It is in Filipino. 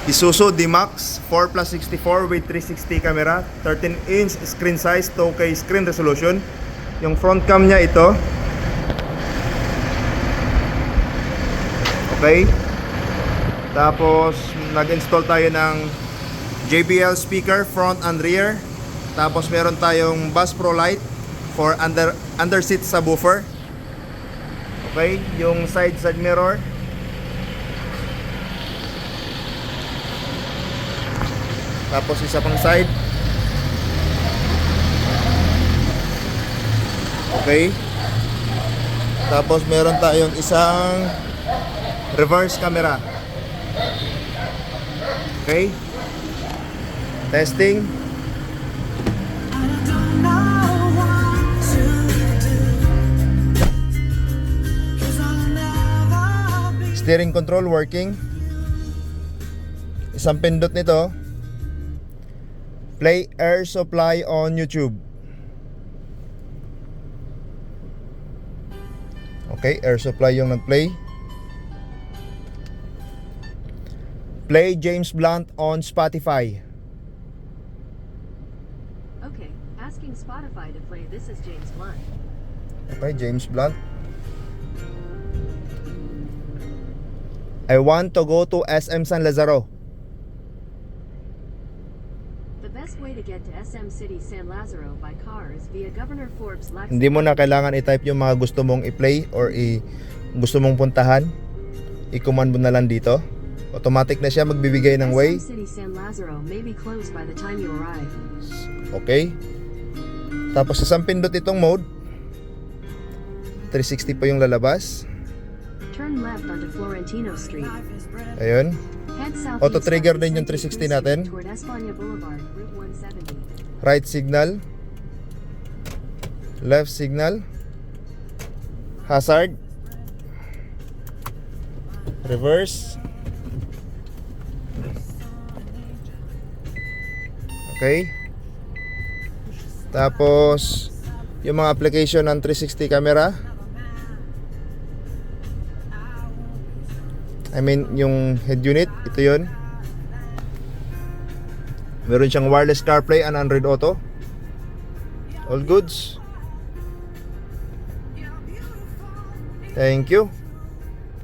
Isuzu D-Max 4+64 with 360 camera, 13-inch screen size, 2K screen resolution. Yung front cam niya ito. Okay. Tapos nag-install tayo ng JBL speaker front and rear. Tapos meron tayong Bass Pro Lite for under seat subwoofer. Okay, yung side mirror. Tapos isa pang side. Okay. Tapos meron tayong isang reverse camera. Okay. Testing. Steering control working. Isang pindot nito, play air supply on YouTube. Okay, air supply yung nag-play. Play James Blunt on Spotify. Okay, asking Spotify to play This Is James Blunt. Okay, James Blunt. I want to go to SM San Lazaro. The best way to get to SM City San Lazaro by car is via Governor Forbes Lexus. Hindi mo na kailangan i-type yung mga gusto mong i-play or gusto mong puntahan. I-command mo na lang dito. Automatic na siya magbibigay ng way. SM City San Lazaro may be closed by the time you arrive. Okay. Tapos isang pindot itong mode. 360 pa yung lalabas. Turn left onto Florentino Street. Ayun. Head southeast Auto trigger onto din yung 360 natin. toward Espana Boulevard, Route 170. Right signal. Left signal. Hazard. Reverse. Okay. Tapos yung mga application ng 360 camera. I mean yung head unit, ito yun. Meron siyang wireless CarPlay and Android Auto. All goods. Thank you.